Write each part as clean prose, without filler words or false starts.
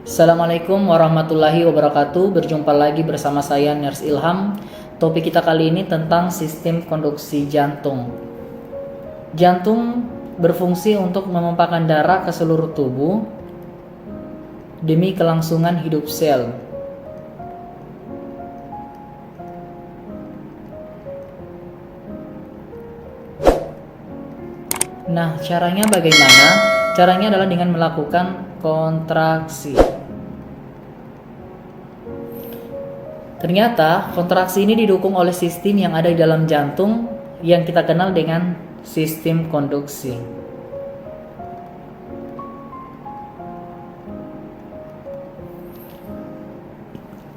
Assalamualaikum warahmatullahi wabarakatuh. Berjumpa lagi bersama saya Ners Ilham. Topik kita kali ini tentang sistem konduksi jantung. Jantung berfungsi untuk memompahkan darah ke seluruh tubuh demi kelangsungan hidup sel. Nah, caranya bagaimana? Caranya adalah dengan melakukan kontraksi. Ternyata kontraksi ini didukung oleh sistem yang ada di dalam jantung yang kita kenal dengan sistem konduksi.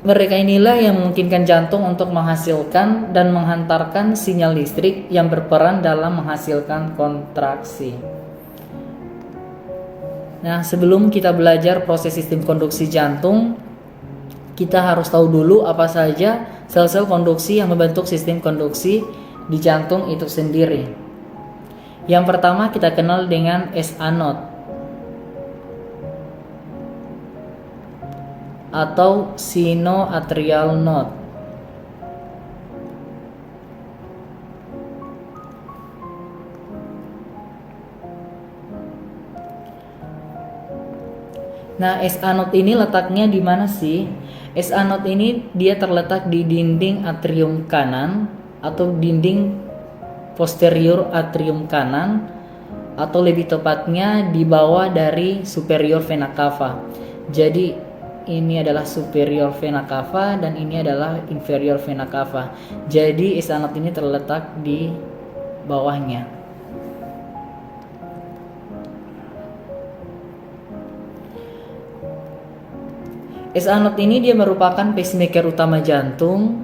Mereka inilah yang memungkinkan jantung untuk menghasilkan dan menghantarkan sinyal listrik yang berperan dalam menghasilkan kontraksi. Nah, sebelum kita belajar proses sistem konduksi jantung, kita harus tahu dulu apa saja sel-sel konduksi yang membentuk sistem konduksi di jantung itu sendiri. Yang pertama kita kenal dengan SA node atau sinoatrial node. Nah, SA node ini letaknya di mana sih? SA node ini dia terletak di dinding atrium kanan atau dinding posterior atrium kanan, atau lebih tepatnya di bawah dari superior vena cava. Jadi ini adalah superior vena cava dan ini adalah inferior vena cava. Jadi SA node ini terletak di bawahnya. SA node ini dia merupakan pacemaker utama jantung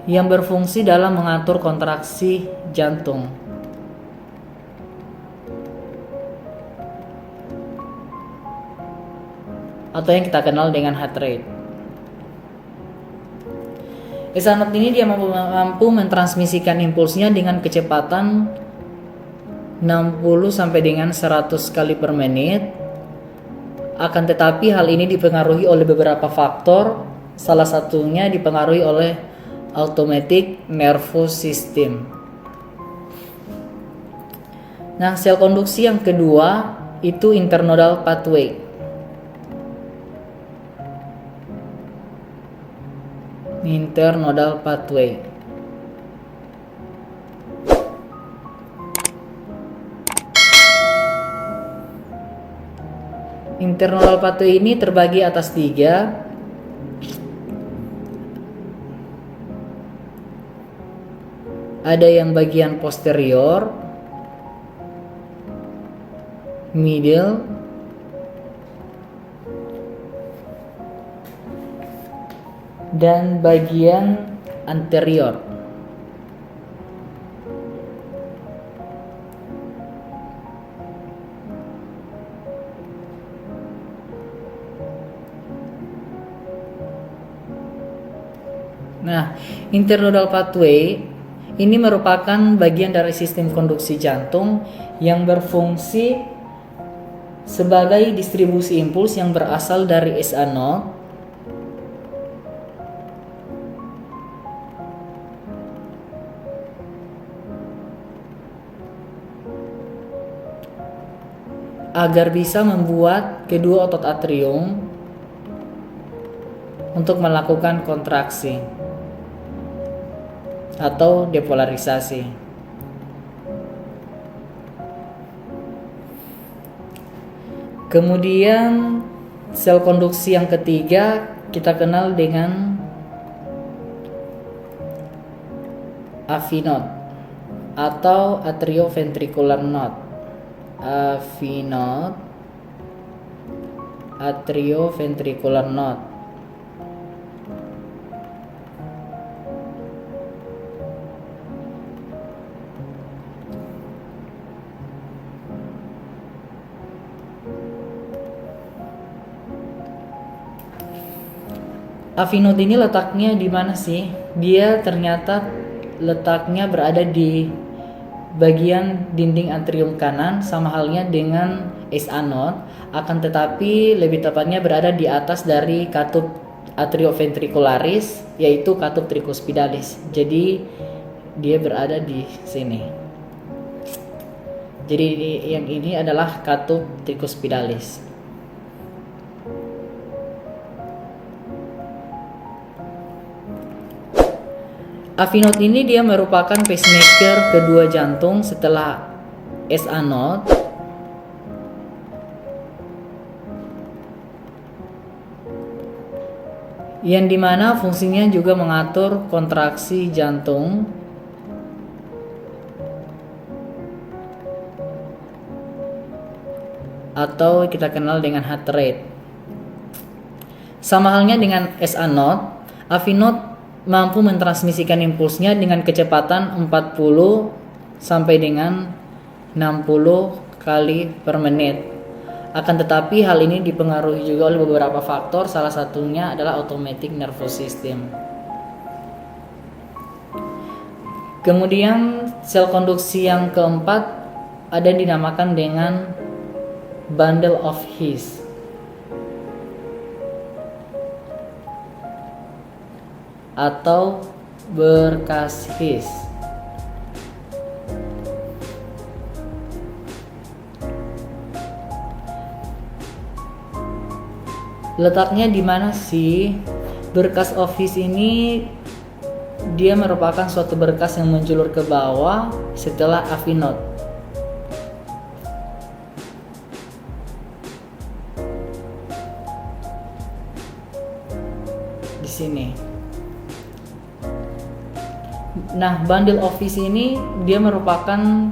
yang berfungsi dalam mengatur kontraksi jantung. Atau yang kita kenal dengan heart rate. SA node ini dia mampu mentransmisikan impulsnya dengan kecepatan 60 sampai dengan 100 kali per menit. Akan tetapi hal ini dipengaruhi oleh beberapa faktor, salah satunya dipengaruhi oleh automatic nervous system. Nah, sel konduksi yang kedua itu internodal pathway. Internodal pathway. Internodal pathway ini terbagi atas 3. Ada yang bagian posterior, middle, dan bagian anterior. Nah, internodal pathway ini merupakan bagian dari sistem konduksi jantung yang berfungsi sebagai distribusi impuls yang berasal dari SA node agar bisa membuat kedua otot atrium untuk melakukan kontraksi atau depolarisasi. Kemudian sel konduksi yang ketiga kita kenal dengan AV node atau atrioventricular node. AV node, atrioventricular node. AV node ini letaknya di mana sih? Dia ternyata letaknya berada di bagian dinding atrium kanan sama halnya dengan S anode, akan tetapi lebih tepatnya berada di atas dari katup atrioventricularis, yaitu katup tricuspidalis. Jadi dia berada di sini. Jadi yang ini adalah katup tricuspidalis. AV node ini dia merupakan pacemaker kedua jantung setelah SA node. Yang dimana fungsinya juga mengatur kontraksi jantung atau kita kenal dengan heart rate. Sama halnya dengan SA node, AV node mampu mentransmisikan impulsnya dengan kecepatan 40 sampai dengan 60 kali per menit. Akan tetapi hal ini dipengaruhi juga oleh beberapa faktor, salah satunya adalah automatic nervous system. Kemudian sel konduksi yang keempat ada yang dinamakan dengan bundle of His atau berkas His. Letaknya di mana sih? Berkas of His ini dia merupakan suatu berkas yang menjulur ke bawah setelah AV node. Di sini. Nah, bundle of His ini dia merupakan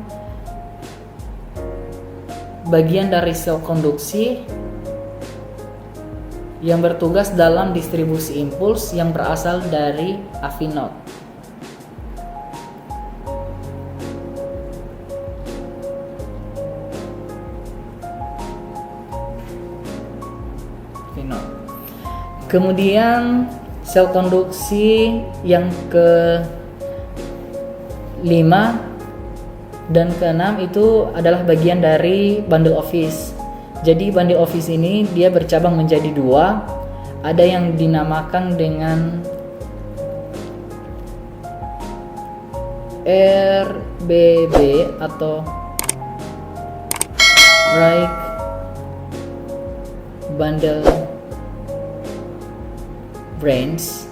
bagian dari sel konduksi yang bertugas dalam distribusi impuls yang berasal dari AV node. Kemudian sel konduksi yang ke-5 dan ke-6 itu adalah bagian dari bundle of His. Jadi bundle of His ini dia bercabang menjadi dua. Ada yang dinamakan dengan RBB atau right bundle branch,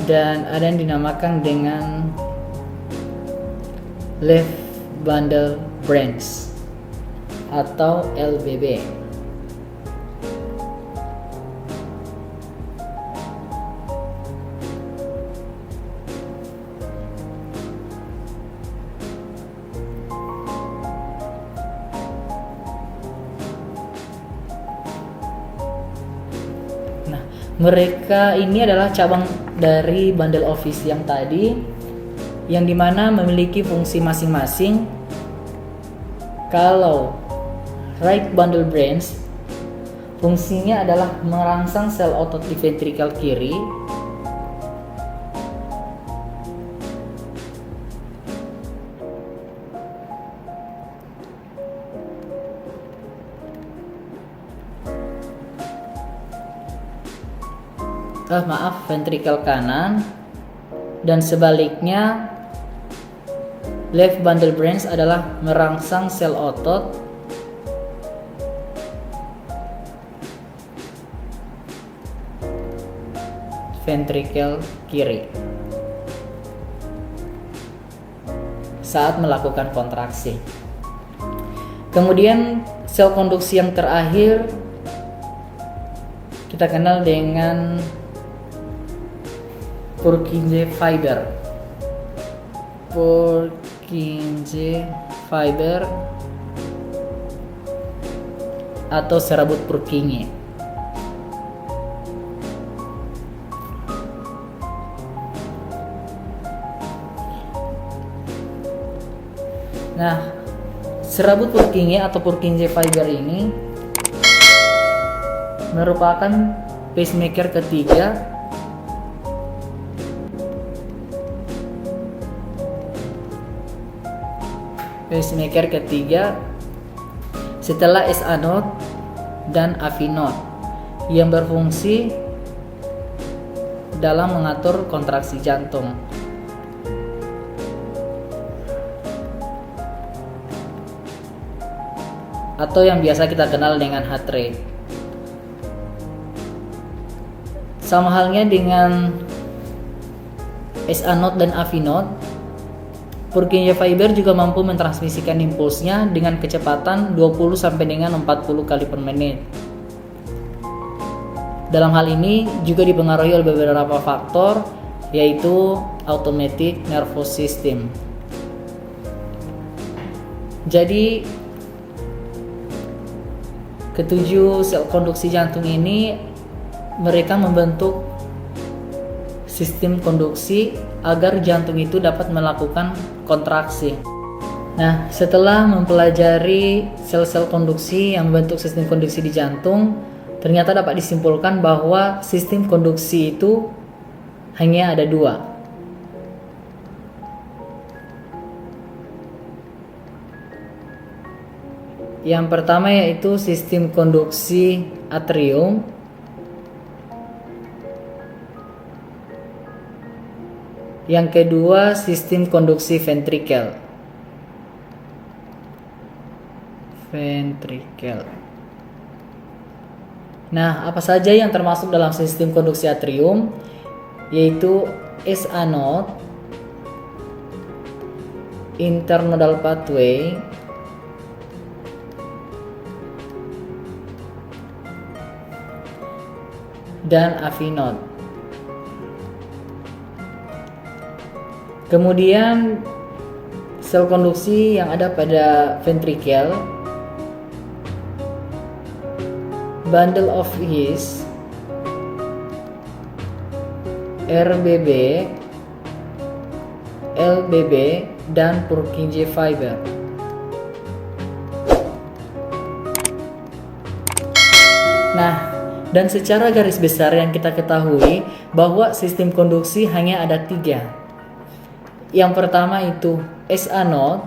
dan ada yang dinamakan dengan left bundle branch atau LBB. Nah, mereka ini adalah cabang dari bundle of His yang tadi, yang dimana memiliki fungsi masing-masing. Kalau right bundle branch fungsinya adalah merangsang sel otot di ventrikel kiri, ventrikel kanan, dan sebaliknya left bundle branch adalah merangsang sel otot ventrikel kiri saat melakukan kontraksi. Kemudian sel konduksi yang terakhir kita kenal dengan Purkinje fiber. Purkinje fiber atau serabut Purkinje. Nah, serabut Purkinje atau Purkinje fiber ini merupakan pacemaker ketiga pacemaker ketiga setelah SA node dan AV node yang berfungsi dalam mengatur kontraksi jantung. Atau yang biasa kita kenal dengan heart rate. Sama halnya dengan SA node dan AV node, Purkinje fiber juga mampu mentransmisikan impulsnya dengan kecepatan 20 sampai dengan 40 kali per menit. Dalam hal ini juga dipengaruhi oleh beberapa faktor, yaitu automatic nervous system. Jadi ketujuh sel konduksi jantung ini mereka membentuk sistem konduksi agar jantung itu dapat melakukan kontraksi. Nah, setelah mempelajari sel-sel konduksi yang membentuk sistem konduksi di jantung, ternyata dapat disimpulkan bahwa sistem konduksi itu hanya ada dua. Yang pertama yaitu sistem konduksi atrium. Yang kedua sistem konduksi ventrikel. Nah, apa saja yang termasuk dalam sistem konduksi atrium? Yaitu SA node, internodal pathway, dan AV node. Kemudian sel konduksi yang ada pada ventrikel, bundle of His, RBB, LBB, dan Purkinje fiber. Nah, dan secara garis besar yang kita ketahui bahwa sistem konduksi hanya ada tiga. Yang pertama itu SA node,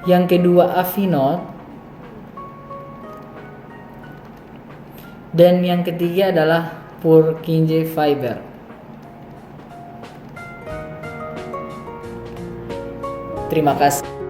yang kedua AV node, dan yang ketiga adalah Purkinje fiber. Terima kasih.